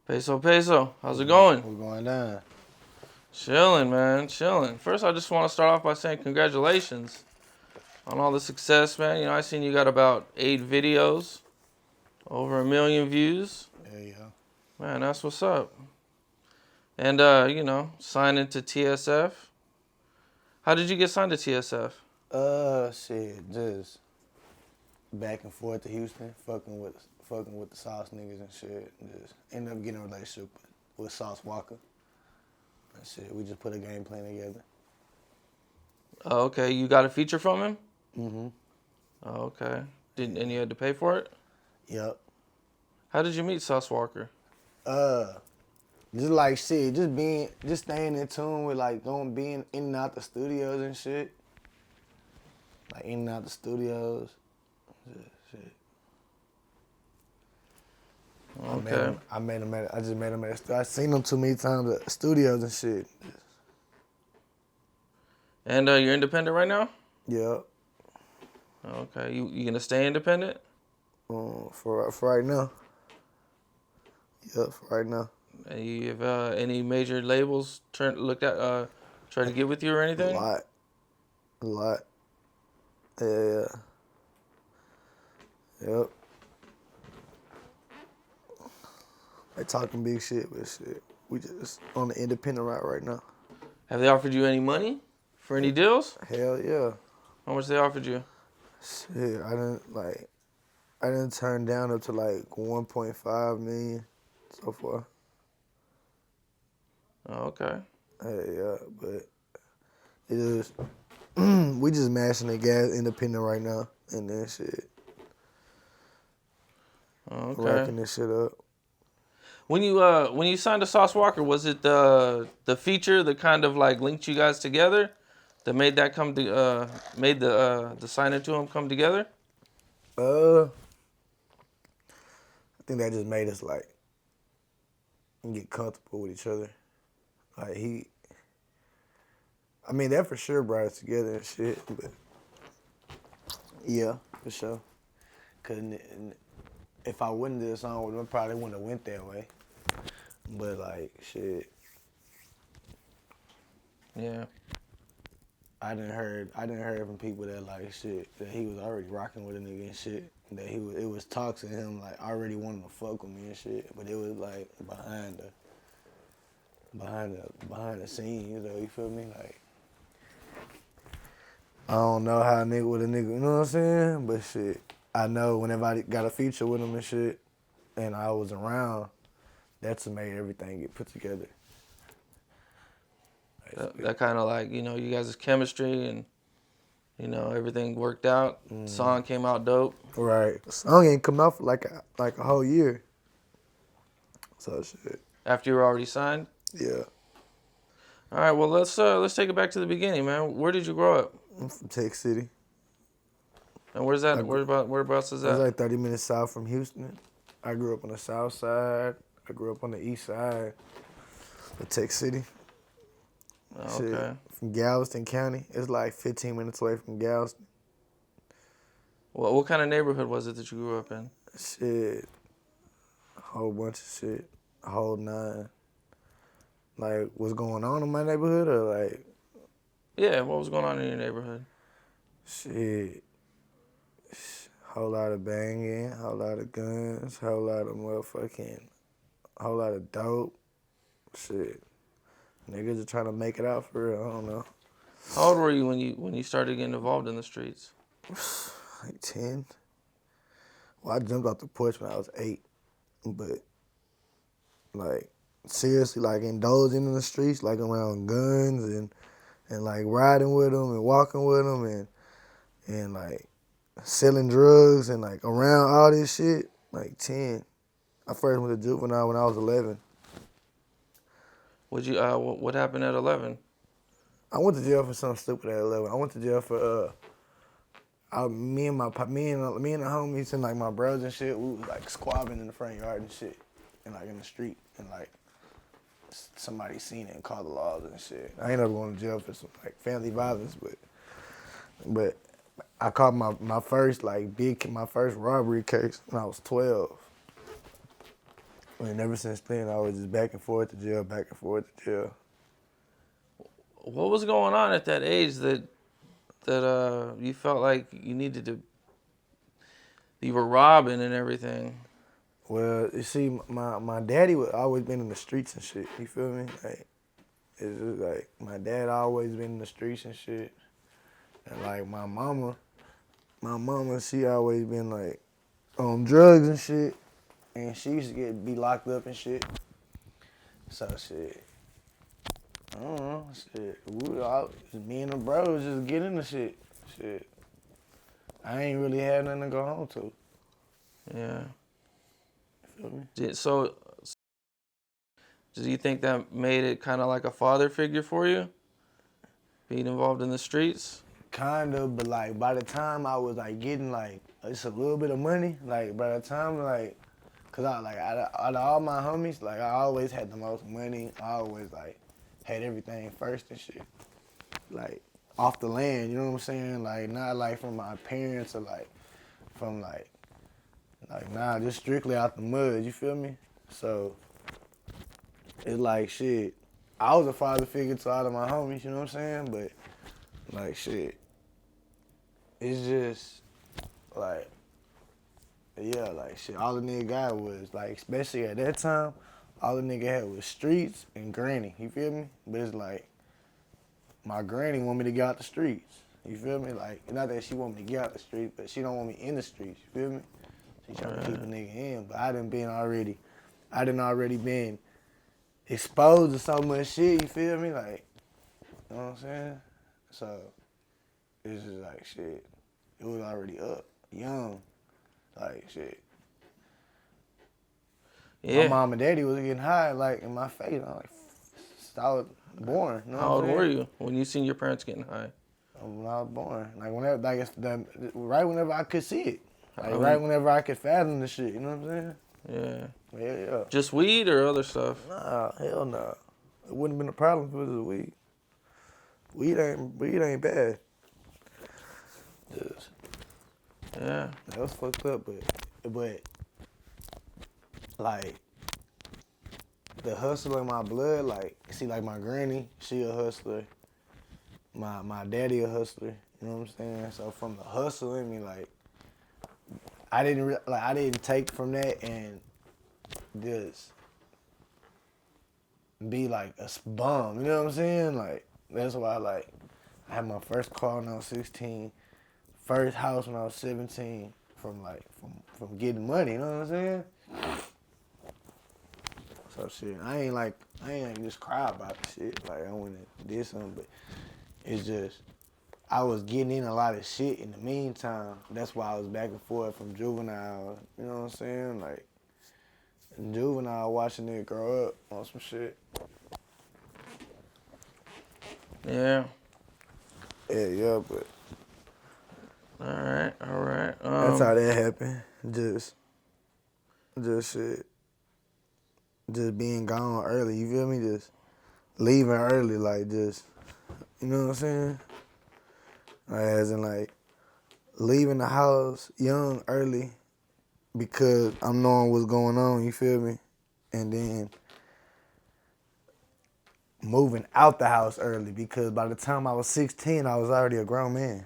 Peso Peso, how's it going? We're going down. Chilling, man, chilling. First, I just want to start off by saying congratulations on all the success, man. You know, I seen you got about 8 videos, over 1 million views. Yeah. Man, that's what's up. And, signing to TSF. How did you get signed to TSF? Shit, just back and forth to Houston, fucking with the Sauce niggas and shit. Just ended up getting a relationship with Sauce Walka. And shit, we just put a game plan together. Oh, okay. You got a feature from him? Mm-hmm. Oh, okay. And you had to pay for it? Yep. How did you meet Sauce Walker? Just like shit, just staying in tune with like being in and out the studios and shit. Like in and out the studios. Shit. Okay. I just met him at I seen him too many times at studios and shit. And you're independent right now? Yep. Okay. You gonna stay independent? For right now. Yep, for right now. And you have any major labels try to get with you or anything? A lot. Yeah. Yep. They talking big shit, but shit, we just on the independent route right now. Have they offered you any money for any deals? Hell yeah. How much they offered you? Shit, I didn't turn down up to like 1.5 million so far. Oh, okay. Yeah, but it is we just mashing the gas independent right now and then shit. Okay. Racking this shit up. When you signed to Sauce Walker, was it the feature that kind of like linked you guys together, that made that made the signing to him come together? I think that just made us like get comfortable with each other. Like that for sure brought us together and shit, but yeah, for sure. Cause if I wouldn't do the song, it probably wouldn't have went that way. But like shit, Yeah. I didn't heard from people that like shit that he was already rocking with a nigga and shit. That it was talks to him like already wanting to fuck with me and shit. But it was like behind the scenes, though, you feel me? Like I don't know how a nigga with a nigga, you know what I'm saying? But shit, I know whenever I got a feature with him and shit, and I was around, that's what made everything get put together. That kind of like, you guys' chemistry and, everything worked out. Song came out dope. Right. The song ain't come out for like a whole year. So shit. After you were already signed? Yeah. All right, well, let's take it back to the beginning, man. Where did you grow up? I'm from Texas City. And where's that? Whereabouts is that? It's like 30 minutes south from Houston. I grew up on the south side. I grew up on the east side of Texas City. Oh, Shit. okay. From Galveston County. It's like 15 minutes away from Galveston. What kind of neighborhood was it that you grew up in? Shit. A whole bunch of shit. A whole nine. Like, what's going on in my neighborhood or like? Yeah, what was going on in your neighborhood? Shit. Whole lot of banging, whole lot of guns, whole lot of dope. Shit. Niggas are trying to make it out for real, I don't know. How old were you when you started getting involved in the streets? Like 10. Well, I jumped off the porch when I was 8. But, like, seriously, like, indulging in the streets, like, around guns and like, riding with them and walking with them and like, selling drugs and, like, around all this shit, like, 10. I first went to juvenile when I was 11. What happened at 11? I went to jail for something stupid at 11. I went to jail for me and the homies and like my brothers and shit. We was like squabbling in the front yard and shit, and like in the street, and like somebody seen it and called the laws and shit. I ended up going to jail for some like family violence, but I caught my first robbery case when I was 12. And ever since then, I was just back and forth to jail, back and forth to jail. What was going on at that age that you felt like you were robbing and everything? Well, you see, my daddy was always been in the streets and shit. You feel me? Like, it's just like my dad always been in the streets and shit. And like my mama, she always been like on drugs and shit. And she used to be locked up and shit. So shit, I don't know, shit. Me and the bros just get into shit. Shit. I ain't really had nothing to go home to. Yeah. You feel me? So, do you think that made it kind of like a father figure for you? Being involved in the streets? Kind of, but like by the time I was like getting like just a little bit of money, like by the time like, cause I like out of all my homies, like I always had the most money. I always like had everything first and shit. Like off the land, you know what I'm saying? Like not like from my parents or like from like nah, just strictly out the mud. You feel me? So it's like shit. I was a father figure to all of my homies, you know what I'm saying? But like shit, it's just like yeah, like shit. All the nigga got was like, especially at that time, all the nigga had was streets and granny. You feel me? But it's like my granny want me to get out the streets. You feel me? Like not that she want me to get out the streets, but she don't want me in the streets. You feel me? She trying to keep a nigga in, but I done already been exposed to so much shit. You feel me? Like, you know what I'm saying? So it's just like shit. It was already up, young, like shit. Yeah. My mom and daddy was getting high like in my face. I'm like, since I was born. You know How what old I'm saying? were you when you seen your parents getting high? When I was born, like whenever, like right whenever I could see it, like I right mean- whenever I could fathom the shit. You know what I'm saying? Yeah. Yeah. Just weed or other stuff? Nah, hell nah. It wouldn't have been a problem if it was weed. Weed ain't bad. Just, Yeah. that was fucked up, but like the hustle in my blood, like see, like my granny, she a hustler. My daddy a hustler. You know what I'm saying? So from the hustle in me, like I didn't take from that and just be like a bum. You know what I'm saying? Like that's why like I had my first car when I was 16, first house when I was 17 from getting money. You know what I'm saying? So shit, I ain't just cry about the shit. Like I went and did something, but it's just I was getting in a lot of shit in the meantime. That's why I was back and forth from juvenile. You know what I'm saying? Like in juvenile, watching it grow up on some shit. Yeah. Yeah, but All right. that's how that happened. Just shit. Just being gone early. You feel me? Just leaving early, like just, you know what I'm saying? Like, as in like leaving the house young early because I'm knowing what's going on. You feel me? And then moving out the house early because by the time I was 16, I was already a grown man.